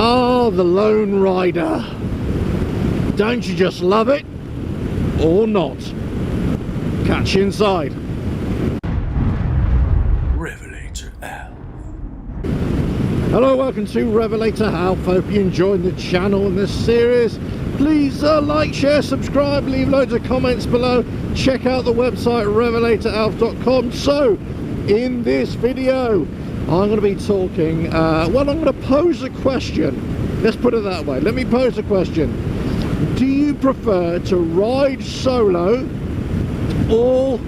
Ah, the Lone Rider. Don't you just love it? Or not? Catch you inside. RevelatorAlf. Hello, welcome to RevelatorAlf. Hope you enjoyed the channel and this series. Please like, share, subscribe, leave loads of comments below. Check out the website RevelatorAlf.com. So, in this video, I'm going to be talking, well, I'm going to pose a question. Let's put it that way. Let me pose a question. Do you prefer to ride solo or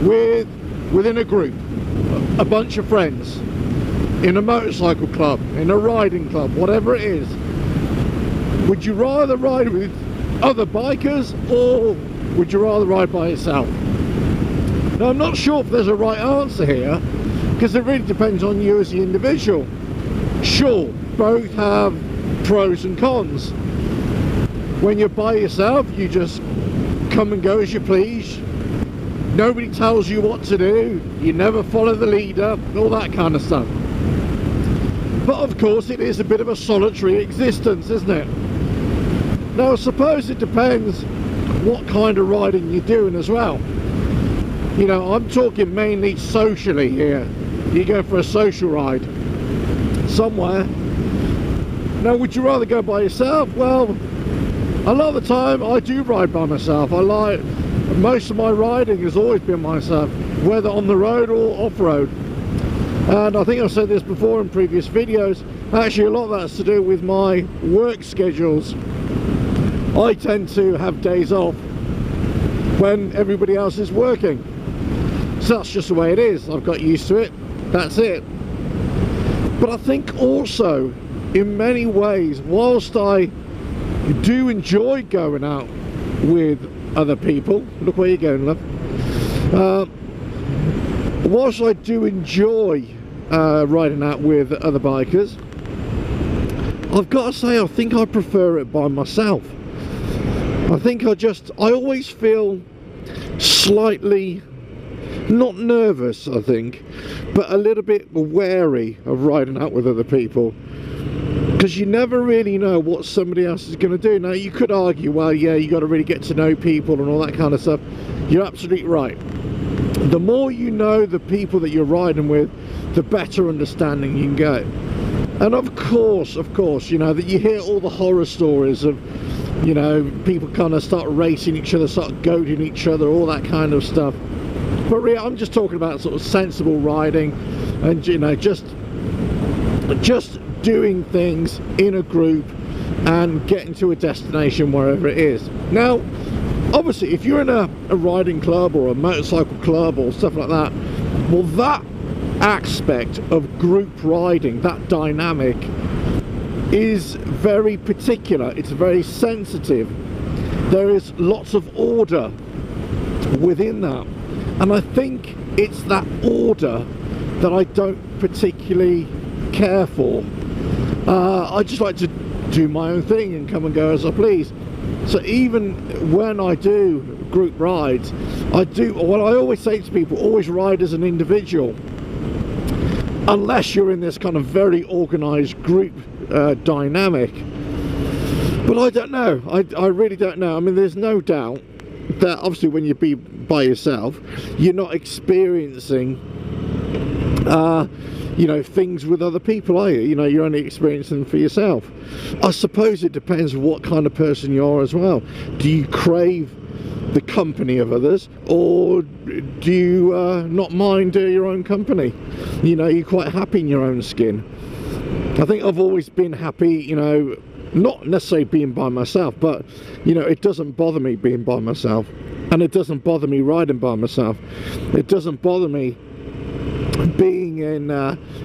within a group? A bunch of friends? In a motorcycle club? In a riding club? Whatever it is. Would you rather ride with other bikers or would you rather ride by yourself? Now, I'm not sure if there's a right answer here, because it really depends on you as the individual. Sure, both have pros and cons. When you're by yourself, you just come and go as you please. Nobody tells you what to do. You never follow the leader, all that kind of stuff. But of course, it is a bit of a solitary existence, isn't it? Now, I suppose it depends what kind of riding you're doing as well. You know, I'm talking mainly socially here. You go for a social ride somewhere. Now, would you rather go by yourself? Well, a lot of the time I do ride by myself. Most of my riding has always been myself, whether on the road or off-road. And I think I've said this before in previous videos. Actually, a lot of that's to do with my work schedules. I tend to have days off when everybody else is working. So that's just the way it is. I've got used to it. That's it. But I think also, in many ways, whilst I do enjoy going out with other people, look where you're going, love. Whilst I do enjoy riding out with other bikers, I've got to say I think I prefer it by myself. I think I always feel slightly, not nervous, I think, but a little bit wary of riding out with other people, because you never really know what somebody else is going to do. Now, you could argue, well, yeah, you got to really get to know people and all that kind of stuff. You're absolutely right. The more you know the people that you're riding with, the better understanding you can get. And of course, you know, that you hear all the horror stories of, you know, people kind of start racing each other, start goading each other, all that kind of stuff. But really, I'm just talking about sort of sensible riding and, you know, just doing things in a group and getting to a destination wherever it is. Now, obviously, if you're in a riding club or a motorcycle club or stuff like that, well, that aspect of group riding, that dynamic, is very particular. It's very sensitive. There is lots of order within that, and I think it's that order that I don't particularly care for. I just like to do my own thing and come and go as I please. So even when I do group rides, I always say to people, always ride as an individual, unless you're in this kind of very organized group dynamic. But I don't know, I really don't know. I mean, there's no doubt that obviously when you be by yourself, you're not experiencing you know, things with other people, are you? You know, you're only experiencing them for yourself. I suppose it depends what kind of person you are as well. Do you crave the company of others, or do you not mind your own company? You know, you're quite happy in your own skin. I think I've always been happy, you know, not necessarily being by myself, but, you know, it doesn't bother me being by myself, and it doesn't bother me riding by myself. It doesn't bother me being in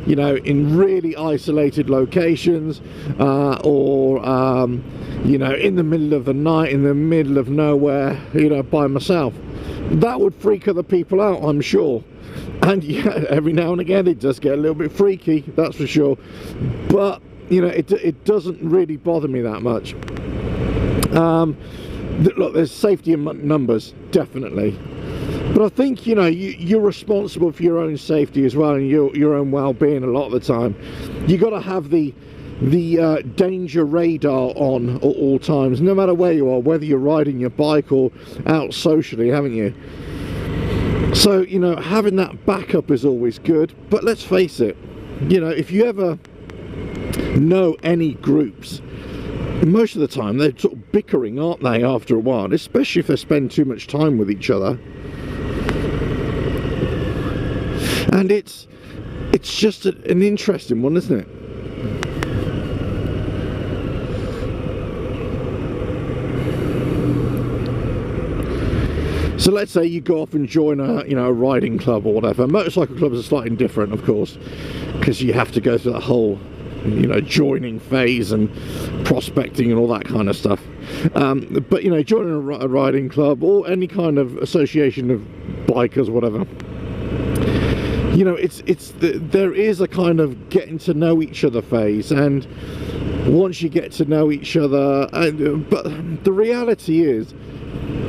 you know, in really isolated locations, or you know, in the middle of the night, in the middle of nowhere, you know, by myself. That would freak other people out, I'm sure. And yeah, every now and again it does get a little bit freaky, that's for sure. But you know, it doesn't really bother me that much. Look, there's safety in numbers, definitely. But I think, you know, you're responsible for your own safety as well, and your own well-being a lot of the time. You got to have the the danger radar on at all times, no matter where you are, whether you're riding your bike or out socially, haven't you? So, you know, having that backup is always good. But let's face it, you know, if you ever know any groups, most of the time they're sort of bickering, aren't they, after a while, especially if they spend too much time with each other. And it's just an interesting one, isn't it? So let's say you go off and join a, you know, a riding club or whatever. Motorcycle clubs are slightly different, of course, because you have to go through that whole, you know, joining phase and prospecting and all that kind of stuff. But, you know, joining a riding club or any kind of association of bikers, whatever, you know, there is a kind of getting to know each other phase, and once you get to know each other, but the reality is,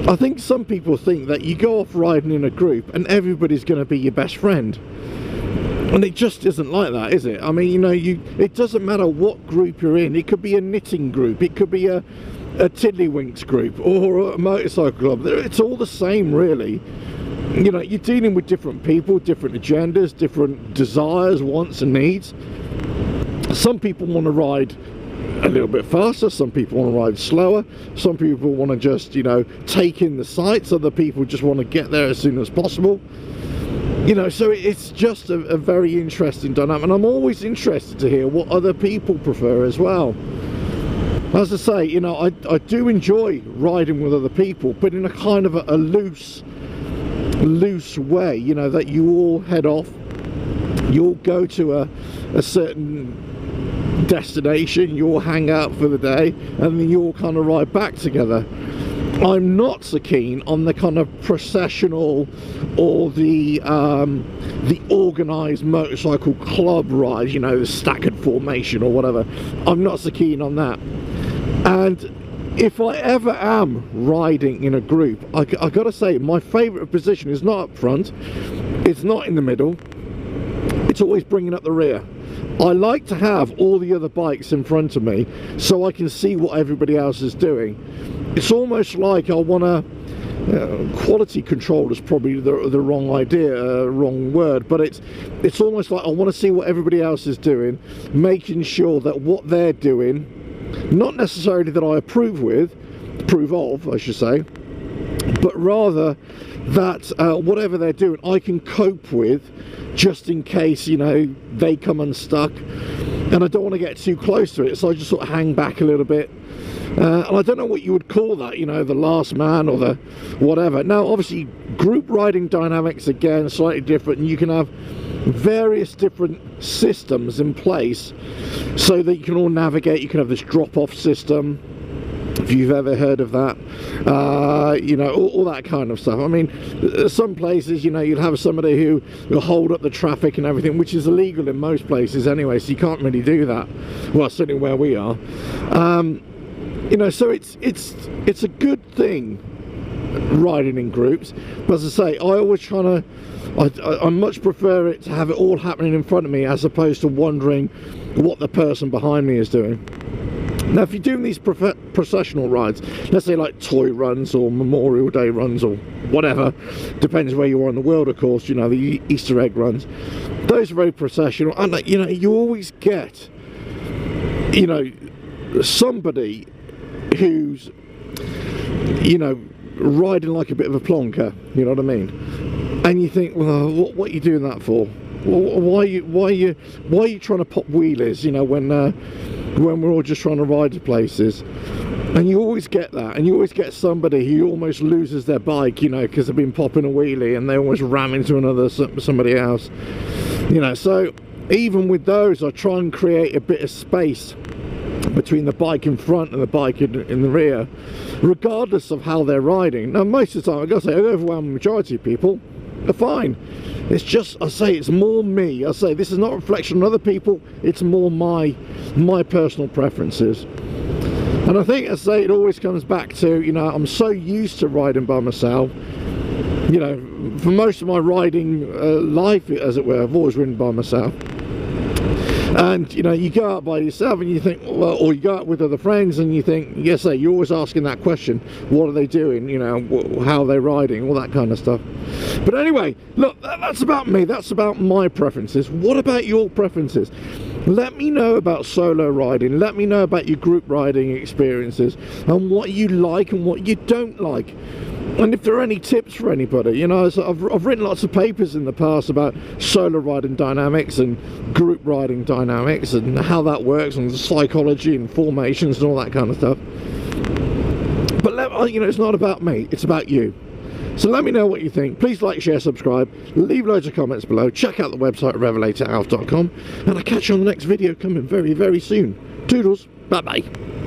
I think some people think that you go off riding in a group and everybody's going to be your best friend, and it just isn't like that, is it? I mean, you know, it doesn't matter what group you're in. It could be a knitting group, it could be a tiddlywinks group, or a motorcycle club. It's all the same, really. You know, you're dealing with different people, different agendas, different desires, wants and needs. Some people want to ride a little bit faster, some people want to ride slower, some people want to just, you know, take in the sights, other people just want to get there as soon as possible. You know, so it's just a very interesting dynamic, and I'm always interested to hear what other people prefer as well. As I say, you know, I do enjoy riding with other people, but in a kind of a loose way, you know, that you all head off, you all go to a certain destination, you all hang out for the day, and then you all kind of ride back together. I'm not so keen on the kind of processional or the organised motorcycle club ride, you know, the staggered formation or whatever. I'm not so keen on that. And if I ever am riding in a group, I gotta say, my favourite position is not up front, it's not in the middle, it's always bringing up the rear. I like to have all the other bikes in front of me so I can see what everybody else is doing. It's almost like I want to quality control is probably the wrong idea, wrong word, but it's almost like I want to see what everybody else is doing, making sure that what they're doing, not necessarily that I approve of, I should say, but rather that whatever they're doing I can cope with, just in case, you know, they come unstuck, and I don't want to get too close to it, so I just sort of hang back a little bit. And I don't know what you would call that, you know, the last man or the whatever. Now, obviously, group riding dynamics, again, slightly different, and you can have various different systems in place so that you can all navigate. You can have this drop-off system, if you've ever heard of that, you know, all that kind of stuff. I mean, some places, you know, you'll have somebody who will hold up the traffic and everything, which is illegal in most places anyway, so you can't really do that. Well, certainly where we are. You know, so it's a good thing riding in groups, but as I say, I much prefer it to have it all happening in front of me, as opposed to wondering what the person behind me is doing. Now, if you're doing these processional rides, let's say like toy runs or Memorial Day runs or whatever, depends where you are in the world, of course, you know, the Easter egg runs, those are very processional, and you know, you always get, you know, somebody who's, you know, riding like a bit of a plonker, you know what I mean, and you think, well, what are you doing that for? Why are you trying to pop wheelies, you know, when we're all just trying to ride to places? And you always get that, and you always get somebody who almost loses their bike, you know, because they've been popping a wheelie and they almost ram into somebody else, you know. So even with those, I try and create a bit of space between the bike in front and the bike in the rear, regardless of how they're riding. Now, most of the time, I've got to say, an overwhelming majority of people are fine. It's just, I say, it's more me. I say this is not a reflection on other people, it's more my personal preferences. And I think, I say, it always comes back to, you know, I'm so used to riding by myself. You know, for most of my riding life, as it were, I've always ridden by myself. And you know, you go out by yourself and you think, well, or you go out with other friends and you think, yes, you're always asking that question, what are they doing, you know, how are they riding, all that kind of stuff. But anyway, look, that's about me, that's about my preferences. What about your preferences? Let me know about solo riding, let me know about your group riding experiences and what you like and what you don't like. And if there are any tips for anybody, you know, I've written lots of papers in the past about solo riding dynamics and group riding dynamics and how that works and the psychology and formations and all that kind of stuff. But, you know, it's not about me, it's about you. So let me know what you think. Please like, share, subscribe, leave loads of comments below, check out the website RevelatorAlf.com, and I'll catch you on the next video coming very, very soon. Toodles, bye-bye.